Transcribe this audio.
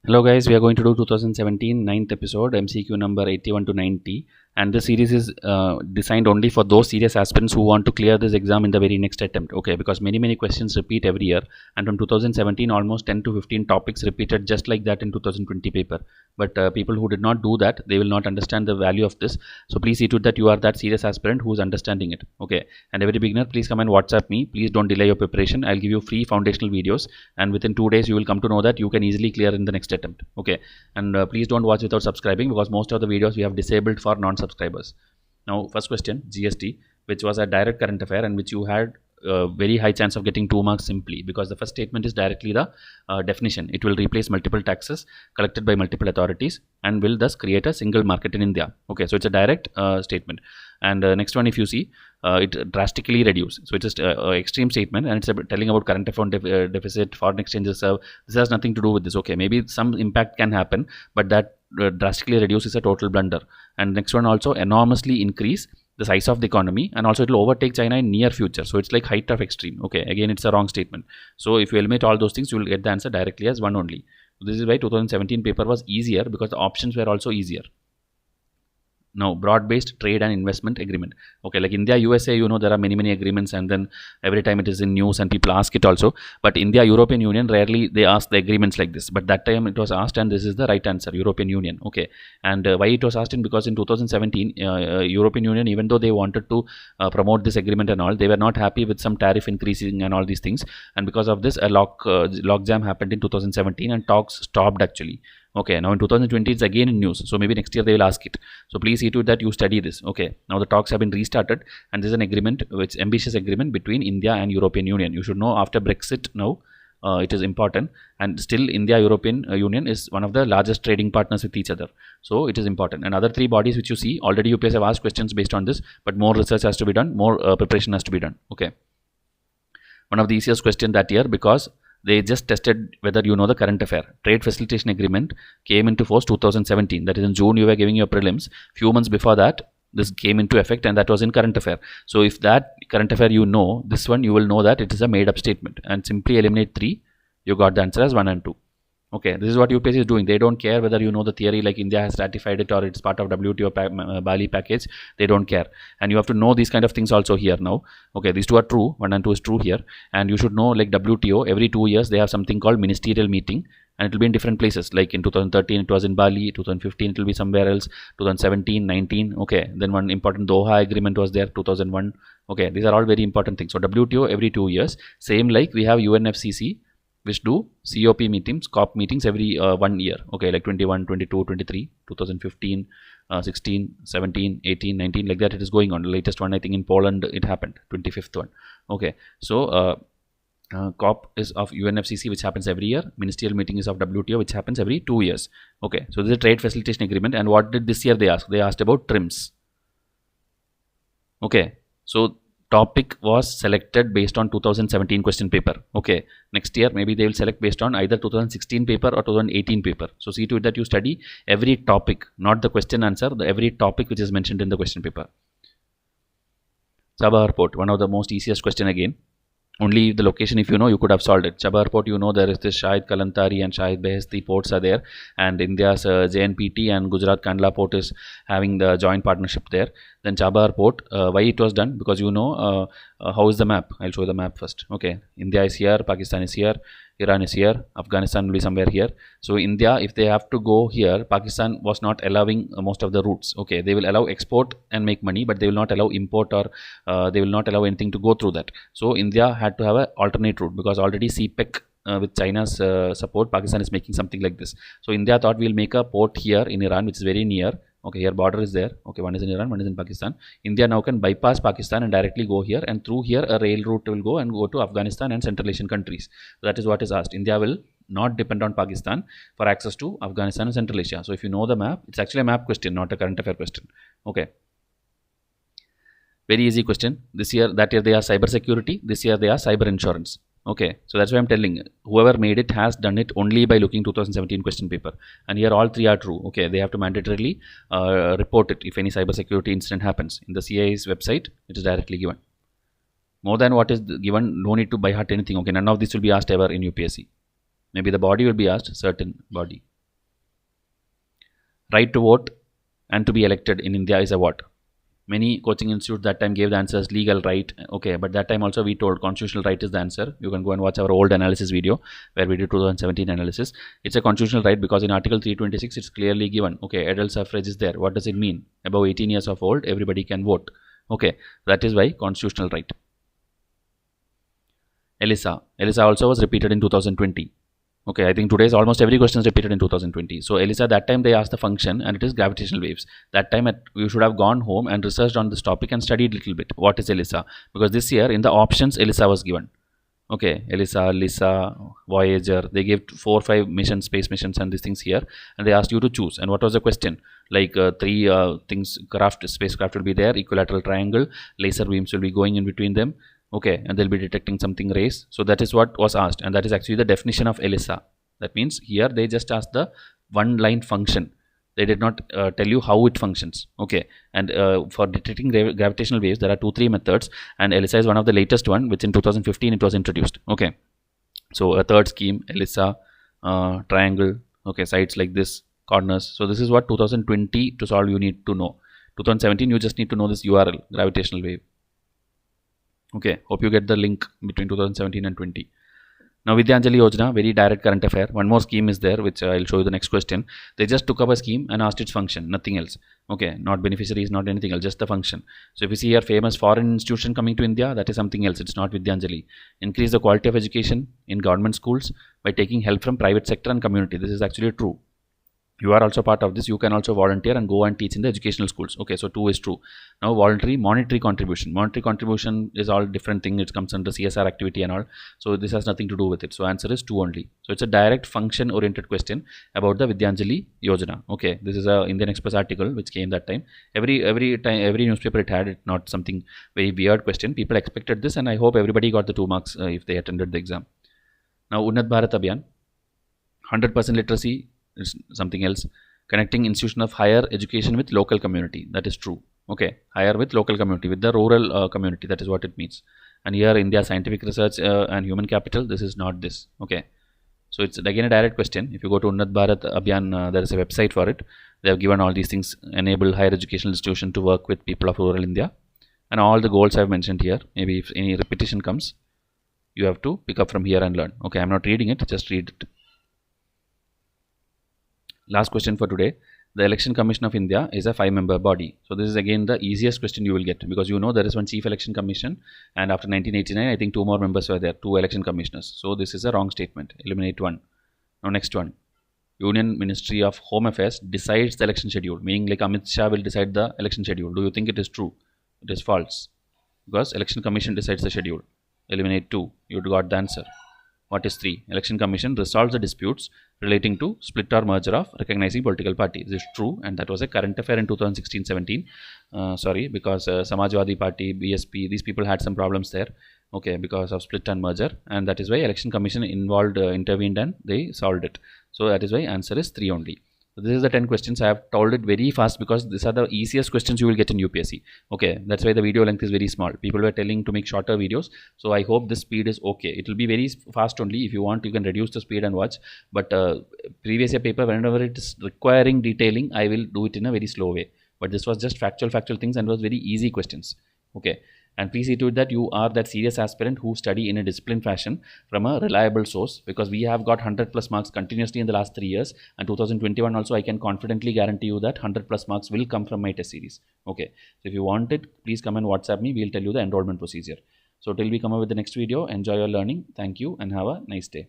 Hello guys, we are going to do 2017 9th episode, MCQ number 81 to 90, and this series is designed only for those serious aspirants who want to clear this exam in the very next attempt. Okay, because many questions repeat every year, and from 2017 almost 10 to 15 topics repeated just like that in 2020 paper. But people who did not do that, they will not understand the value of this. So please see to that you are that serious aspirant who is understanding it. Okay, and every beginner, please come and WhatsApp me. Please don't delay your preparation. I'll give you free foundational videos, and within 2 days you will come to know that you can easily clear in the next attempt. Okay, and please don't watch without subscribing, because most of the videos we have disabled for non-subscribers. Now first question, GST, which was a direct current affair and which you had very high chance of getting 2 marks simply because the first statement is directly the definition. It will replace multiple taxes collected by multiple authorities and will thus create a single market in India. Okay, so it's a direct statement. And next one, if you see, it drastically reduce. So it's just extreme statement, and it's telling about current account deficit, foreign exchange reserve. This has nothing to do with this. Okay, maybe some impact can happen, but that drastically reduce is a total blunder. And next one also, enormously increase the size of the economy, and also it will overtake China in near future. So it's like height of extreme. Okay, again it's a wrong statement. So if you eliminate all those things, you will get the answer directly as 1 only. So this is why 2017 paper was easier, because the options were also easier. Now, broad-based trade and investment agreement. Okay, like India, USA, you know, there are many agreements, and then every time it is in news and people ask it also. But India, European Union, rarely they ask the agreements like this. But that time it was asked, and this is the right answer, European Union. Okay, and why it was asked in, because in 2017, European Union, even though they wanted to promote this agreement and all, they were not happy with some tariff increasing and all these things. And because of this, a logjam happened in 2017, and talks stopped actually. Okay, now in 2020 it's again in news, so maybe next year they will ask it. So please see to that you study this. Okay, now the talks have been restarted, and this is an agreement, which ambitious agreement between India and European Union. You should know after Brexit now it is important, and still India European Union is one of the largest trading partners with each other, so it is important. And other 3 bodies which you see, already UPSC have asked questions based on this, but more research has to be done, more preparation has to be done. Okay, one of the easiest question that year, because they just tested whether you know the current affair. Trade facilitation agreement came into force 2017. That is in June you were giving your prelims. Few months before that, this came into effect, and that was in current affair. So if that current affair you know, this one you will know that it is a made up statement, and simply eliminate 3. You got the answer as 1 and 2. Okay, this is what UPSC is doing. They don't care whether you know the theory, like India has ratified it or it's part of WTO Bali package. They don't care, and you have to know these kind of things also here now. Okay, these 2 are true. 1 and 2 is true here, and you should know, like WTO, every 2 years they have something called ministerial meeting, and it will be in different places. Like in 2013 it was in Bali, 2015 it will be somewhere else, 2017, 19. Okay, then one important Doha agreement was there, 2001. Okay, these are all very important things. So WTO every 2 years, same like we have UNFCCC, which do COP meetings, COP meetings every 1 year. Okay, like 21, 22, 23, 2015, 16, 17, 18, 19, like that it is going on. The latest one, I think in Poland it happened, 25th one. Okay, so COP is of UNFCCC, which happens every year. Ministerial meeting is of WTO, which happens every 2 years. Okay, so this is a trade facilitation agreement. And what did this year they ask? They asked about TRIMS. Okay, so topic was selected based on 2017 question paper. Okay, next year maybe they will select based on either 2016 paper or 2018 paper. So see to it that you study every topic, not the question answer, every topic which is mentioned in the question paper. Chabahar Port, one of the most easiest question again. Only the location, if you know, you could have solved it. Chabahar Port, you know, there is this Shahid Kalantari and Shahid Behesti ports are there, and India's JNPT and Gujarat Kandla port is having the joint partnership there. Then Chabahar Port, why it was done? Because you know, how is the map? I'll show you the map first. Okay, India is here, Pakistan is here, Iran is here, Afghanistan will be somewhere here. So India, if they have to go here, Pakistan was not allowing most of the routes. Okay, they will allow export and make money, but they will not allow import, or they will not allow anything to go through that. So India had to have an alternate route, because already CPEC with China's support, Pakistan is making something like this. So India thought we'll make a port here in Iran, which is very near. Okay, here border is there. Okay, one is in Iran, one is in Pakistan. India now can bypass Pakistan and directly go here, and through here a rail route will go and go to Afghanistan and Central Asian countries. That is what is asked. India will not depend on Pakistan for access to Afghanistan and Central Asia. So if you know the map, it's actually a map question, not a current affair question. Okay, very easy question. This year, that year they are cyber security. This year they are cyber insurance. Okay, so that's why I'm telling, whoever made it has done it only by looking 2017 question paper, and here all 3 are true. Okay, they have to mandatorily report it if any cyber security incident happens. In the CIA's website, it is directly given. More than what is given, no need to by heart anything. Okay, none of this will be asked ever in UPSC. Maybe the body will be asked, certain body. Right to vote and to be elected in India is a what? Many coaching institutes that time gave the answer as legal right. Okay, but that time also we told constitutional right is the answer. You can go and watch our old analysis video where we did 2017 analysis. It's a constitutional right because in Article 326 it's clearly given. Okay, adult suffrage is there. What does it mean? Above 18 years of old, everybody can vote. Okay, that is why constitutional right. ELISA also was repeated in 2020. Okay, I think today's almost every question is repeated in 2020. So ELISA, that time they asked the function and it is gravitational waves. That time you should have gone home and researched on this topic and studied a little bit. What is ELISA? Because this year in the options ELISA was given. Okay, ELISA, LISA, Voyager, they gave 4 or 5 missions, space missions and these things here, and they asked you to choose. And what was the question? Like 3 things, spacecraft will be there, equilateral triangle, laser beams will be going in between them. Okay, and they'll be detecting something rays. So that is what was asked, and that is actually the definition of ELISA. That means here they just asked the one line function. They did not tell you how it functions. Okay, and for detecting gravitational waves there are 2-3 methods, and ELISA is one of the latest one, which in 2015 it was introduced. Okay, so a third scheme, ELISA, triangle, okay, sides like this, corners. So this is what 2020 to solve you need to know. 2017 you just need to know this URL, gravitational wave. Okay, hope you get the link between 2017 and 20. Now Vidyanjali Yojana, very direct current affair. One more scheme is there, which I'll show you the next question. They just took up a scheme and asked its function, nothing else. Okay, not beneficiaries, not anything else, just the function. So if you see here, famous foreign institution coming to India, that is something else. It's not Vidyanjali. Increase the quality of education in government schools by taking help from private sector and community. This is actually true. You are also part of this. You can also volunteer and go and teach in the educational schools. Okay, so 2 is true. Now voluntary monetary contribution. Monetary contribution is all different thing. It comes under CSR activity and all. So this has nothing to do with it. So answer is 2 only. So it's a direct function oriented question about the Vidyanjali Yojana. Okay, this is a Indian Express article which came that time. Every newspaper it had it, not something very weird question. People expected this, and I hope everybody got the 2 marks if they attended the exam. Now Unnat Bharat Abhiyan, 100% literacy is something else. Connecting institution of higher education with local community, that is true. Okay, higher with local community, with the rural community, that is what it means. And here India scientific research and human capital, this is not this. Okay, so it's again a direct question. If you go to Unnat Bharat Abhiyan, there is a website for it. They have given all these things, enable higher educational institution to work with people of rural India, and all the goals I have mentioned here. Maybe if any repetition comes, you have to pick up from here and learn. Okay, I'm not reading it, just read it. Last question for today. The Election Commission of India is a 5-member body. So this is again the easiest question you will get, because you know there is one Chief Election Commission, and after 1989 I think 2 more members were there, 2 election commissioners. So this is a wrong statement. Eliminate 1. Now next one. Union Ministry of Home Affairs decides the election schedule, meaning like Amit Shah will decide the election schedule. Do you think it is true? It is false, because Election Commission decides the schedule. Eliminate 2. You got the answer. What is 3? Election Commission resolves the disputes relating to split or merger of recognizing political party. This is true, and that was a current affair in 2016-17. Sorry, because Samajwadi Party, BSP, these people had some problems there. Okay, because of split and merger, and that is why Election Commission intervened and they solved it. So that is why answer is 3 only. So this is the 10 questions. I have told it very fast because these are the easiest questions you will get in UPSC. Okay, that's why the video length is very small. People were telling to make shorter videos. So I hope this speed is okay. It will be very fast only. If you want, you can reduce the speed and watch. But previous year paper, whenever it is requiring detailing, I will do it in a very slow way. But this was just factual things and was very easy questions. Okay. And please see to it that you are that serious aspirant who study in a disciplined fashion from a reliable source, because we have got 100+ marks continuously in the last 3 years, and 2021 also I can confidently guarantee you that 100+ marks will come from my test series. Okay, so if you want it, please come and WhatsApp me. We'll tell you the enrollment procedure. So till we come up with the next video, enjoy your learning. Thank you and have a nice day.